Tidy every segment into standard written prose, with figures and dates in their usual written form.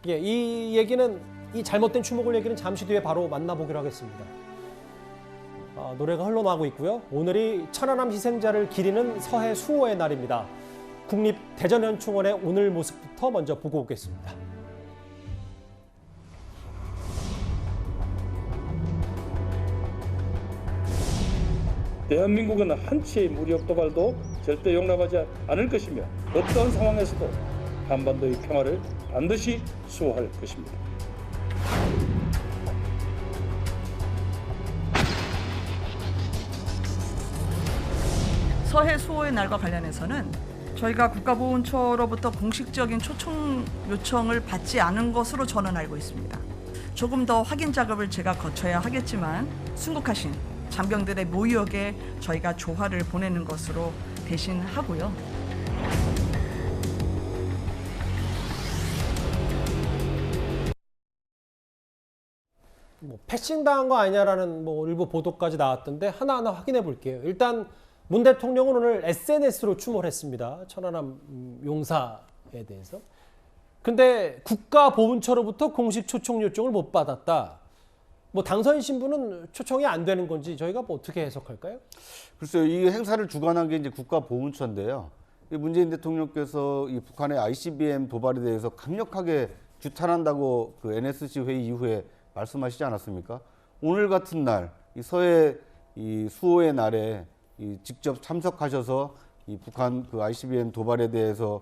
예, 이 얘기는 이 잘못된 추모글 얘기는 잠시 뒤에 바로 만나보기로 하겠습니다. 노래가 흘러나오고 있고요. 오늘이 천안함 희생자를 기리는 서해 수호의 날입니다. 국립대전현충원의 오늘 모습부터 먼저 보고 오겠습니다. 대한민국은 한치의 무력 도발도 절대 용납하지 않을 것이며 어떠한 상황에서도 한반도의 평화를 반드시 수호할 것입니다. 서해 수호의 날과 관련해서는 저희가 국가보훈처로부터 공식적인 초청 요청을 받지 않은 것으로 저는 알고 있습니다. 조금 더 확인 작업을 제가 거쳐야 하겠지만 순국하신 장병들의 모욕에 저희가 조화를 보내는 것으로 대신하고요. 패싱당한 거 아니냐라는 일부 보도까지 나왔던데 하나하나 확인해 볼게요. 일단 문 대통령은 오늘 SNS로 추모를 했습니다. 천안함 용사에 대해서. 근데 국가보훈처로부터 공식 초청 요청을 못 받았다. 당선인 신분은 초청이 안 되는 건지 저희가 어떻게 해석할까요? 글쎄요, 이 행사를 주관한 게 이제 국가보훈처인데요. 문재인 대통령께서 이 북한의 ICBM 도발에 대해서 강력하게 규탄한다고 그 NSC 회의 이후에 말씀하시지 않았습니까? 오늘 같은 날, 이 서해 이 수호의 날에 직접 참석하셔서 이 북한 그 ICBM 도발에 대해서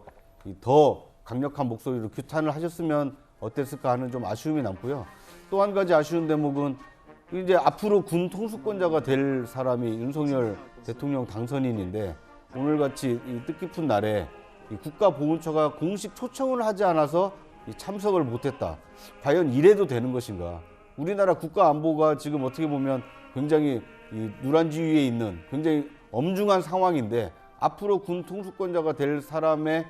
더 강력한 목소리로 규탄을 하셨으면 어땠을까 하는 좀 아쉬움이 남고요. 또 한 가지 아쉬운 대목은 이제 앞으로 군 통수권자가 될 사람이 윤석열 대통령 당선인인데 오늘같이 이 뜻깊은 날에 이 국가보훈처가 공식 초청을 하지 않아서 참석을 못했다. 과연 이래도 되는 것인가? 우리나라 국가안보가 지금 어떻게 보면 굉장히 이 누란지위에 있는 굉장히 엄중한 상황인데 앞으로 군 통수권자가 될 사람을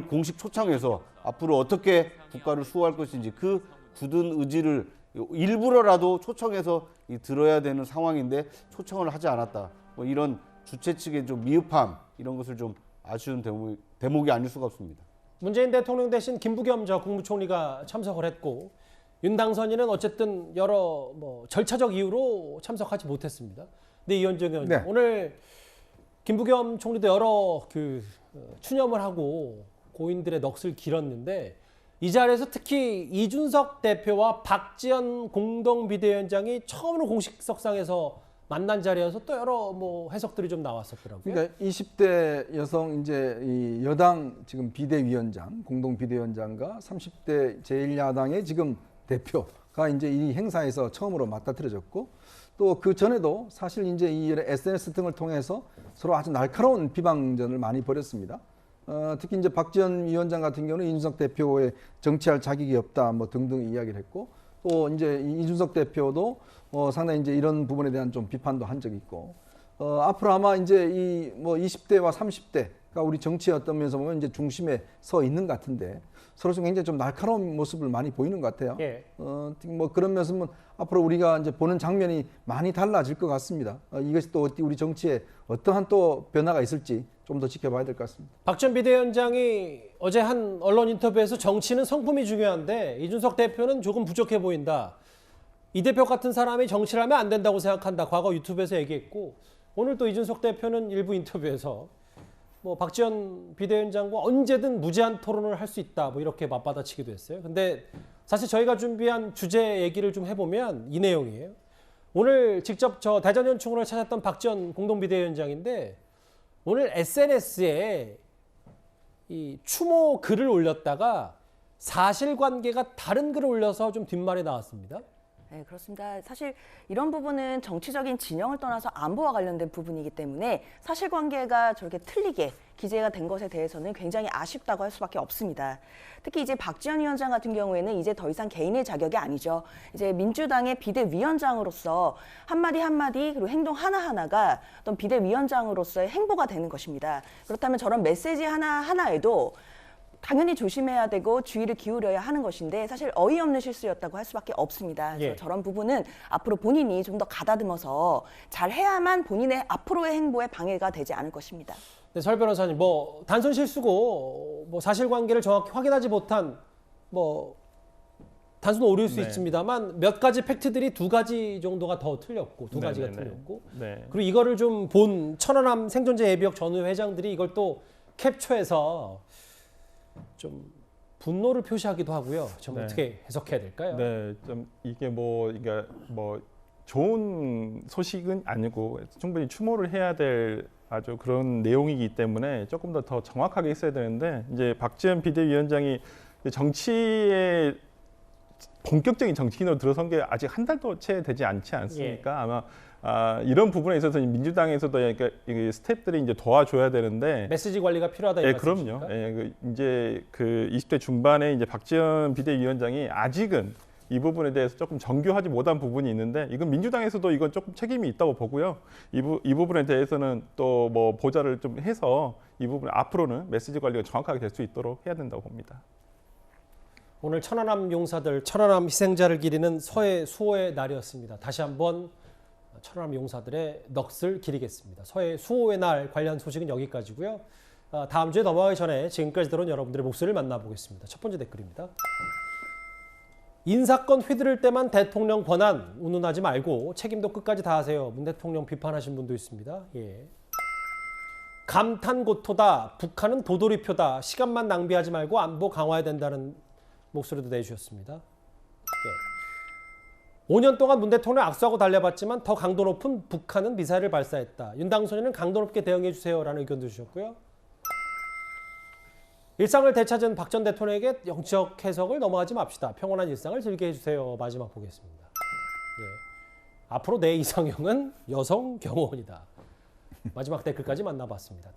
공식 초청해서 앞으로 어떻게 국가를 수호할 것인지 그 굳은 의지를 일부러라도 초청해서 들어야 되는 상황인데 초청을 하지 않았다. 이런 주최 측의 좀 미흡함 이런 것을 좀 아쉬운 대목이 아닐 수가 없습니다. 문재인 대통령 대신 김부겸 전 국무총리가 참석을 했고 윤 당선인은 어쨌든 여러 절차적 이유로 참석하지 못했습니다. 근데 이현정 의원님, 네. 오늘 김부겸 총리도 여러 추념을 하고 고인들의 넋을 길었는데 이 자리에서 특히 이준석 대표와 박지원 공동비대위원장이 처음으로 공식석상에서 만난 자리여서 또 여러 해석들이 좀 나왔었더라고요. 그러니까 20대 여성 이제 이 여당 지금 비대위원장, 공동비대위원장과 30대 제1야당의 지금 대표가 이제 이 행사에서 처음으로 맞닥뜨려졌고 또 그 전에도 사실 이제 이 SNS 등을 통해서 서로 아주 날카로운 비방전을 많이 벌였습니다. 특히 이제 박지원 위원장 같은 경우는 이준석 대표의 정치할 자격이 없다 등등 이야기를 했고 또 이제 이준석 대표도 상당히 이제 이런 부분에 대한 좀 비판도 한 적이 있고 앞으로 아마 이제 이 20대와 30대가 우리 정치의 어떤 면에서 보면 이제 중심에 서 있는 것 같은데 서로 좀 굉장히 좀 날카로운 모습을 많이 보이는 것 같아요. 예. 그런 면에서는 앞으로 우리가 이제 보는 장면이 많이 달라질 것 같습니다. 이것이 또 우리 정치에 어떠한 또 변화가 있을지 좀 더 지켜봐야 될 것 같습니다. 박지원 비대위원장이 어제 한 언론 인터뷰에서 정치는 성품이 중요한데 이준석 대표는 조금 부족해 보인다. 이 대표 같은 사람이 정치를 하면 안 된다고 생각한다. 과거 유튜브에서 얘기했고 오늘 또 이준석 대표는 일부 인터뷰에서 박지원 비대위원장과 언제든 무제한 토론을 할 수 있다. 이렇게 맞받아치기도 했어요. 근데 사실 저희가 준비한 주제 얘기를 좀 해보면 이 내용이에요. 오늘 직접 저 대전현충원을 찾았던 박지원 공동비대위원장인데 오늘 SNS에 이 추모 글을 올렸다가 사실관계가 다른 글을 올려서 좀 뒷말이 나왔습니다. 네, 그렇습니다. 사실 이런 부분은 정치적인 진영을 떠나서 안보와 관련된 부분이기 때문에 사실관계가 저렇게 틀리게 기재가 된 것에 대해서는 굉장히 아쉽다고 할 수밖에 없습니다. 특히 이제 박지원 위원장 같은 경우에는 이제 더 이상 개인의 자격이 아니죠. 이제 민주당의 비대위원장으로서 한마디 한마디 그리고 행동 하나하나가 어떤 비대위원장으로서의 행보가 되는 것입니다. 그렇다면 저런 메시지 하나하나에도 당연히 조심해야 되고 주의를 기울여야 하는 것인데 사실 어이없는 실수였다고 할 수밖에 없습니다. 그래서 예. 저런 부분은 앞으로 본인이 좀 더 가다듬어서 잘 해야만 본인의 앞으로의 행보에 방해가 되지 않을 것입니다. 네, 설 변호사님, 단순 실수고 사실관계를 정확히 확인하지 못한 단순 오류일 수 네. 있습니다만 몇 가지 팩트들이 두 가지 정도가 더 틀렸고 두 가지가 네네네. 틀렸고 네. 그리고 이거를 좀 본 천안함 생존자 예비역 전후 회장들이 이걸 또 캡처해서 좀 분노를 표시하기도 하고요. 좀 네. 어떻게 해석해야 될까요? 네, 좀 이게 뭐 좋은 소식은 아니고 충분히 추모를 해야 될 아주 그런 내용이기 때문에 조금 더 정확하게 있어야 되는데 이제 박지원 비대위원장이 정치에 본격적인 정치인으로 들어선 게 아직 한 달도 채 되지 않지 않습니까? 아마 이런 부분에 있어서 민주당에서도 그러니까 이 스태프들이 이제 도와줘야 되는데. 메시지 관리가 필요하다 이 예, 말씀이십니까? 그럼요. 예, 이제 그 20대 중반에 이제 박지원 비대위원장이 아직은 이 부분에 대해서 조금 정교하지 못한 부분이 있는데 이건 민주당에서도 이건 조금 책임이 있다고 보고요. 이 부분에 대해서는 또 뭐 보좌를 좀 해서 이 부분 앞으로는 메시지 관리가 정확하게 될 수 있도록 해야 된다고 봅니다. 오늘 천안함 용사들, 천안함 희생자를 기리는 서해 수호의 날이었습니다. 다시 한번 천안함 용사들의 넋을 기리겠습니다. 서해 수호의 날 관련 소식은 여기까지고요. 다음 주에 넘어가기 전에 지금까지 들어온 여러분들의 목소리를 만나보겠습니다. 첫 번째 댓글입니다. 인사건 휘두를 때만 대통령 권한 운운하지 말고 책임도 끝까지 다하세요. 문 대통령 비판하신 분도 있습니다. 예. 감탄고토다. 북한은 도돌이표다. 시간만 낭비하지 말고 안보 강화해야 된다는 목소리도 내주셨습니다. 예. 5년 동안 문 대통령 악수하고 달려봤지만 더 강도 높은 북한은 미사일을 발사했다. 윤당선인은 강도 높게 대응해 주세요라는 의견도 주셨고요. 일상을 되찾은 박 전 대통령에게 영적 해석을 넘어가지 맙시다. 평온한 일상을 즐기게 해주세요. 마지막 보겠습니다. 예. 앞으로 내 이상형은 여성 경호원이다. 마지막 댓글까지 만나봤습니다.